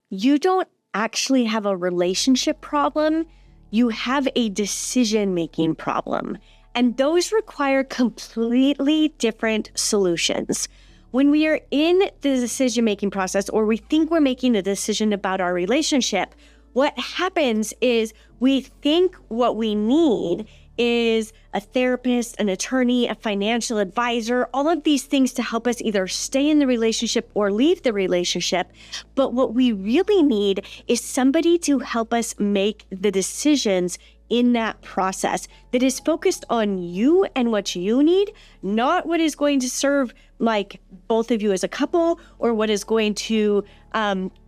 you don't actually have a relationship problem. You have a decision-making problem. And those require completely different solutions. When we are in the decision-making process, or we think we're making a decision about our relationship, what happens is we think what we need is a therapist, an attorney, a financial advisor, all of these things to help us either stay in the relationship or leave the relationship. But what we really need is somebody to help us make the decisions in that process that is focused on you and what you need, not what is going to serve like both of you as a couple, or what is going to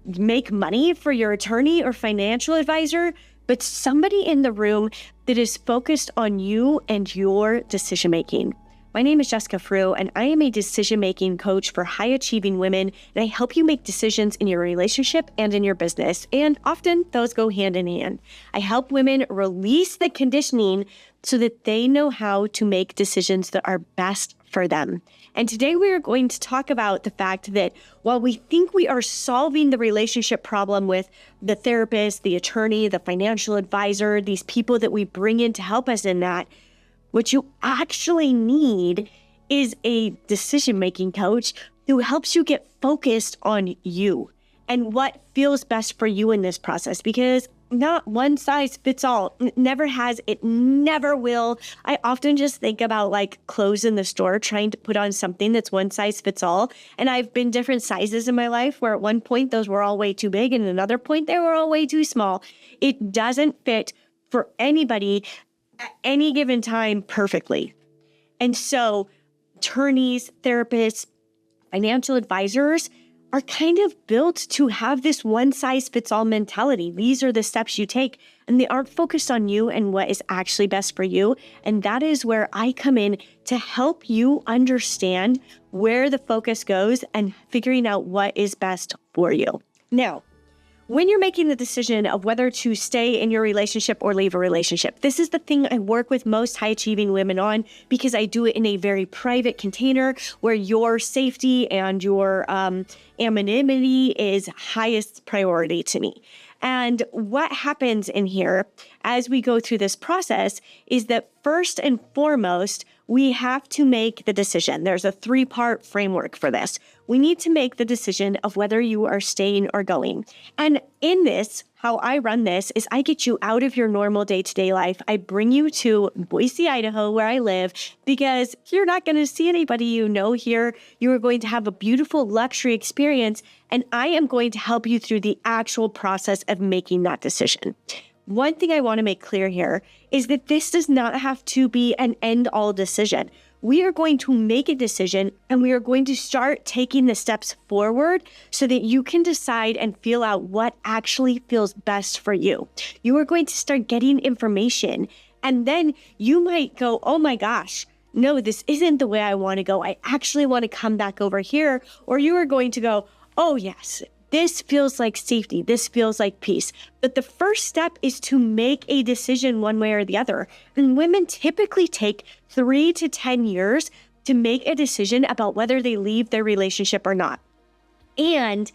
make money for your attorney or financial advisor, but somebody in the room that is focused on you and your decision-making. My name is Jessica Frew, and I am a decision-making coach for high-achieving women, and I help you make decisions in your relationship and in your business, and often those go hand in hand. I help women release the conditioning so that they know how to make decisions that are best for them. And today we are going to talk about the fact that while we think we are solving the relationship problem with the therapist, the attorney, the financial advisor, these people that we bring in to help us in that, what you actually need is a decision-making coach who helps you get focused on you and what feels best for you in this process, because not one size fits all. It never has, it never will. I often just think about like clothes in the store, trying to put on something that's one size fits all. And I've been different sizes in my life where at one point those were all way too big and at another point they were all way too small. It doesn't fit for anybody at any given time perfectly. And so attorneys, therapists, financial advisors are kind of built to have this one-size-fits-all mentality. These are the steps you take, and they aren't focused on you and what is actually best for you. And that is where I come in to help you understand where the focus goes and figuring out what is best for you. Now, when you're making the decision of whether to stay in your relationship or leave a relationship, this is the thing I work with most high-achieving women on, because I do it in a very private container where your safety and your anonymity is highest priority to me. And what happens in here as we go through this process is that first and foremost, we have to make the decision. There's a 3-part framework for this. We need to make the decision of whether you are staying or going. And in this, how I run this is I get you out of your normal day-to-day life. I bring you to Boise, Idaho, where I live, because you're not going to see anybody you know here. You are going to have a beautiful luxury experience, and I am going to help you through the actual process of making that decision. One thing I want to make clear here is that this does not have to be an end-all decision. We are going to make a decision, and we are going to start taking the steps forward so that you can decide and feel out what actually feels best for you. You are going to start getting information, and then you might go, oh my gosh, no, this isn't the way I want to go. I actually want to come back over here. Or you are going to go, oh yes, this feels like safety. This feels like peace. But the first step is to make a decision one way or the other. And women typically take 3 to 10 years to make a decision about whether they leave their relationship or not. And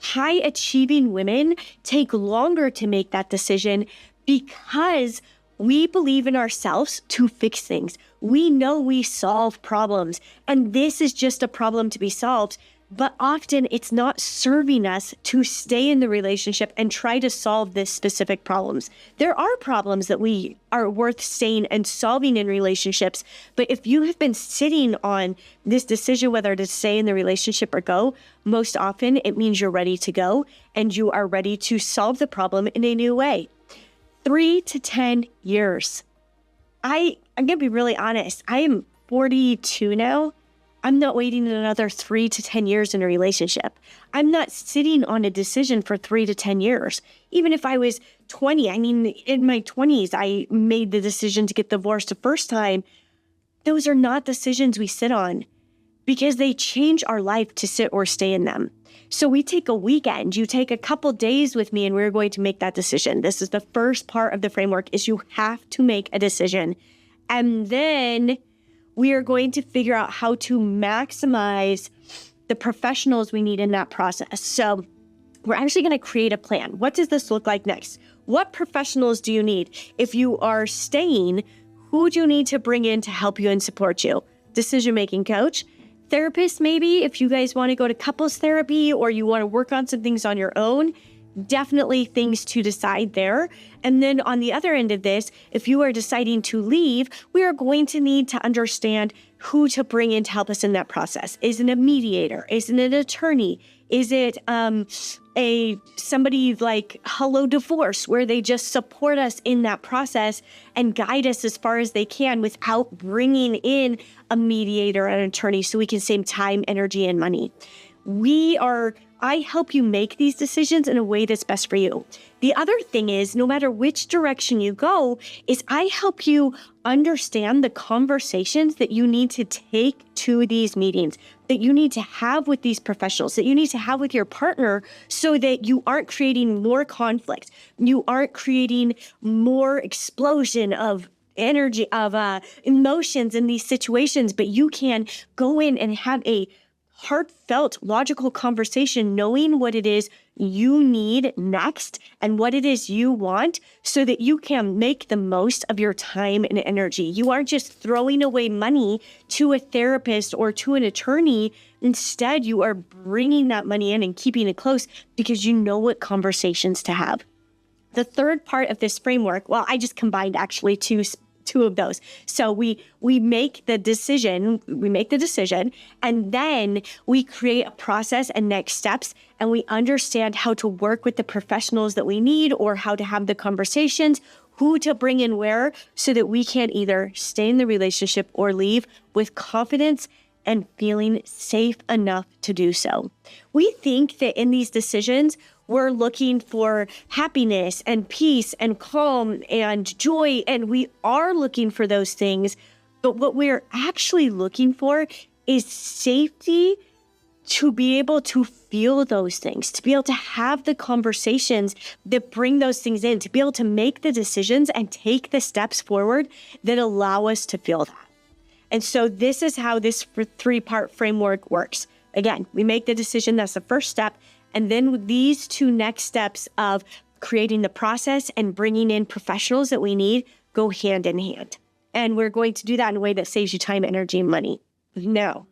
high achieving women take longer to make that decision because we believe in ourselves to fix things. We know we solve problems, and this is just a problem to be solved. But often it's not serving us to stay in the relationship and try to solve this specific problems. There are problems that we are worth staying and solving in relationships. But if you have been sitting on this decision whether to stay in the relationship or go, most often it means you're ready to go and you are ready to solve the problem in a new way. 3 to 10 years. I'm going to be really honest. I am 42 now. I'm not waiting another 3 to 10 years in a relationship. I'm not sitting on a decision for 3 to 10 years. Even if I was 20, in my 20s, I made the decision to get divorced the first time. Those are not decisions we sit on because they change our life to sit or stay in them. So we take a weekend, you take a couple days with me, and we're going to make that decision. This is the first part of the framework, is you have to make a decision. And then we are going to figure out how to maximize the professionals we need in that process. So we're actually going to create a plan. What does this look like next? What professionals do you need? If you are staying, who do you need to bring in to help you and support you? Decision-making coach, therapist maybe, if you guys want to go to couples therapy or you want to work on some things on your own, definitely things to decide there. And then on the other end of this, if you are deciding to leave, we are going to need to understand who to bring in to help us in that process. Is it a mediator? Is it an attorney? Is it somebody like Hello Divorce, where they just support us in that process and guide us as far as they can without bringing in a mediator or an attorney so we can save time, energy, and money. I help you make these decisions in a way that's best for you. The other thing is, no matter which direction you go, is I help you understand the conversations that you need to take to these meetings, that you need to have with these professionals, that you need to have with your partner so that you aren't creating more conflict. You aren't creating more explosion of energy, of emotions in these situations, but you can go in and have a heartfelt, logical conversation, knowing what it is you need next and what it is you want so that you can make the most of your time and energy. You aren't just throwing away money to a therapist or to an attorney. Instead, you are bringing that money in and keeping it close because you know what conversations to have. The third part of this framework, well, I just combined actually two of those. So we make the decision, and then we create a process and next steps, and we understand how to work with the professionals that we need or how to have the conversations, who to bring in where, so that we can either stay in the relationship or leave with confidence and feeling safe enough to do so. We think that in these decisions, we're looking for happiness and peace and calm and joy, and we are looking for those things. But what we're actually looking for is safety to be able to feel those things, to be able to have the conversations that bring those things in, to be able to make the decisions and take the steps forward that allow us to feel that. And so this is how this three-part framework works. Again, we make the decision, that's the first step. And then these two next steps of creating the process and bringing in professionals that we need go hand in hand. And we're going to do that in a way that saves you time, energy, and money. Now,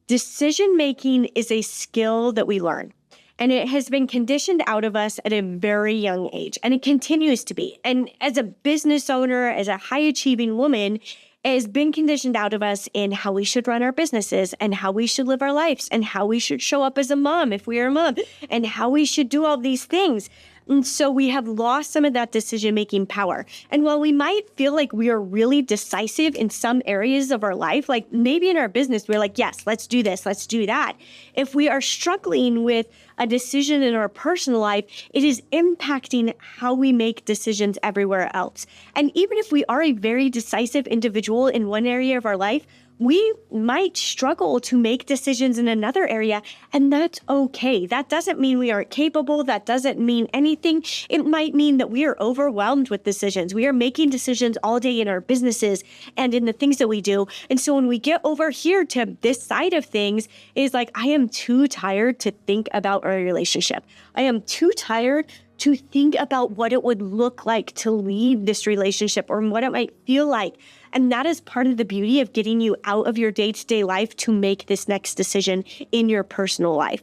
decision-making is a skill that we learn. And it has been conditioned out of us at a very young age. And it continues to be. And as a business owner, as a high-achieving woman, it has been conditioned out of us in how we should run our businesses and how we should live our lives and how we should show up as a mom if we are a mom and how we should do all these things. And so we have lost some of that decision-making power. And while we might feel like we are really decisive in some areas of our life, like maybe in our business, we're like, yes, let's do this, let's do that. If we are struggling with a decision in our personal life, it is impacting how we make decisions everywhere else. And even if we are a very decisive individual in one area of our life, we might struggle to make decisions in another area, and that's okay. That doesn't mean we aren't capable. That doesn't mean anything. It might mean that we are overwhelmed with decisions. We are making decisions all day in our businesses and in the things that we do. And so when we get over here to this side of things, is like, I am too tired to think about our relationship. I am too tired to think about what it would look like to leave this relationship or what it might feel like. And that is part of the beauty of getting you out of your day-to-day life to make this next decision in your personal life.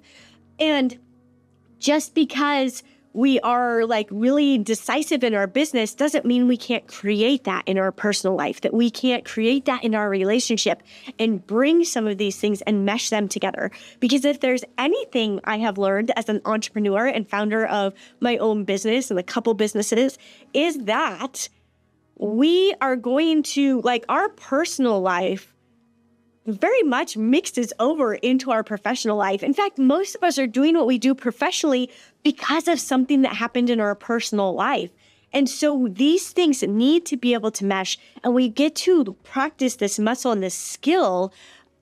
And just because we are like really decisive in our business doesn't mean we can't create that in our personal life, that we can't create that in our relationship and bring some of these things and mesh them together. Because if there's anything I have learned as an entrepreneur and founder of my own business and a couple businesses, is that we are going to, like, our personal life very much mixes over into our professional life. In fact, most of us are doing what we do professionally because of something that happened in our personal life. And so these things need to be able to mesh, and we get to practice this muscle and this skill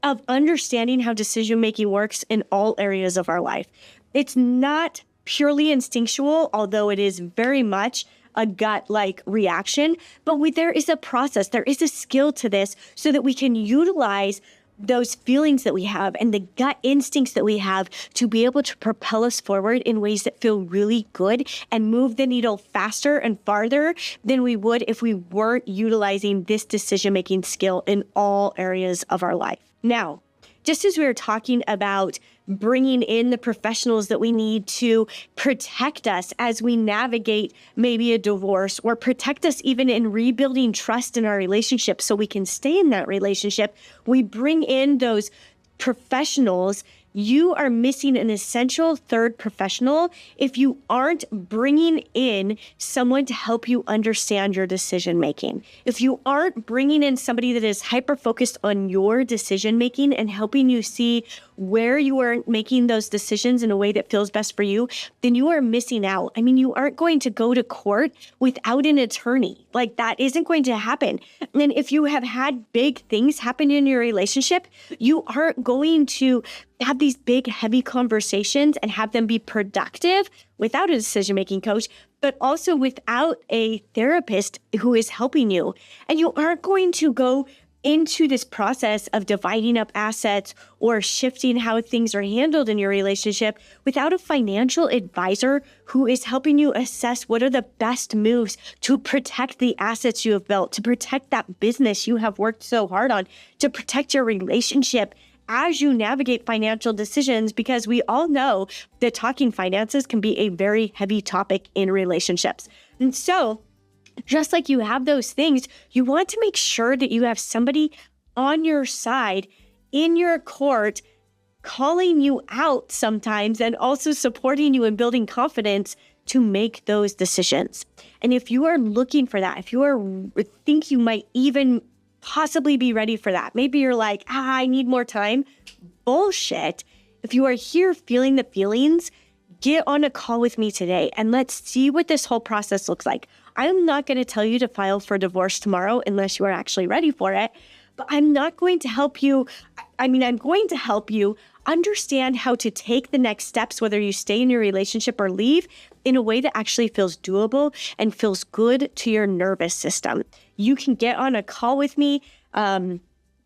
of understanding how decision-making works in all areas of our life. It's not purely instinctual, although it is very much a gut-like reaction, but there is a process, there is a skill to this so that we can utilize those feelings that we have and the gut instincts that we have to be able to propel us forward in ways that feel really good and move the needle faster and farther than we would if we weren't utilizing this decision-making skill in all areas of our life. Now, just as we were talking about bringing in the professionals that we need to protect us as we navigate maybe a divorce, or protect us even in rebuilding trust in our relationship so we can stay in that relationship, we bring in those professionals. You are missing an essential third professional if you aren't bringing in someone to help you understand your decision making. If you aren't bringing in somebody that is hyper-focused on your decision making and helping you see where you are making those decisions in a way that feels best for you, then you are missing out. I mean, you aren't going to go to court without an attorney. Like, that isn't going to happen. And if you have had big things happen in your relationship, you aren't going to have these big, heavy conversations and have them be productive without a decision-making coach, but also without a therapist who is helping you. And you aren't going to go into this process of dividing up assets or shifting how things are handled in your relationship without a financial advisor who is helping you assess what are the best moves to protect the assets you have built, to protect that business you have worked so hard on, to protect your relationship as you navigate financial decisions, because we all know that talking finances can be a very heavy topic in relationships. And so, just like you have those things, you want to make sure that you have somebody on your side in your court calling you out sometimes and also supporting you and building confidence to make those decisions. And if you are looking for that, if you think you might even possibly be ready for that, maybe you're like, I need more time. Bullshit. If you are here feeling the feelings, get on a call with me today and let's see what this whole process looks like. I'm not going to tell you to file for divorce tomorrow unless you are actually ready for it, but I'm not going to help you. I'm going to help you understand how to take the next steps, whether you stay in your relationship or leave, in a way that actually feels doable and feels good to your nervous system. You can get on a call with me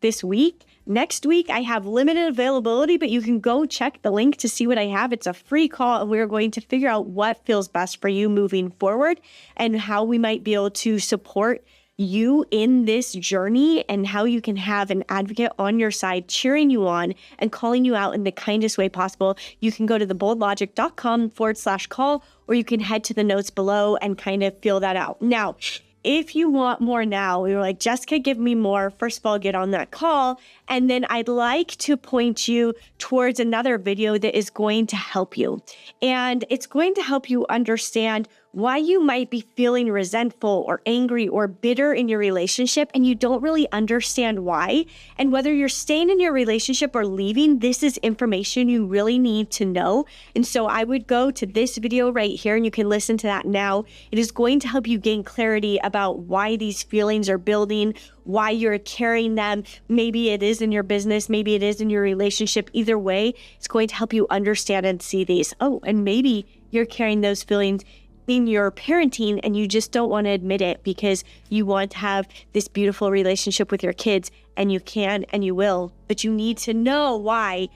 this week. Next week, I have limited availability, but you can go check the link to see what I have. It's a free call, and we're going to figure out what feels best for you moving forward and how we might be able to support you in this journey and how you can have an advocate on your side cheering you on and calling you out in the kindest way possible. You can go to theboldlogic.com/call, or you can head to the notes below and kind of feel that out. Now, if you want more now, you're like, Jessica, give me more. First of all, get on that call. And then I'd like to point you towards another video that is going to help you. And it's going to help you understand why you might be feeling resentful or angry or bitter in your relationship and you don't really understand why. And whether you're staying in your relationship or leaving, this is information you really need to know. And so I would go to this video right here and you can listen to that now. It is going to help you gain clarity about why these feelings are building, why you're carrying them. Maybe it is in your business, maybe it is in your relationship. Either way, it's going to help you understand and see these. Oh, and maybe you're carrying those feelings in your parenting and you just don't want to admit it because you want to have this beautiful relationship with your kids, and you can and you will, but you need to know why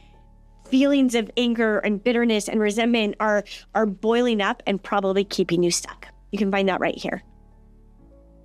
feelings of anger and bitterness and resentment are boiling up and probably keeping you stuck. You can find that right here.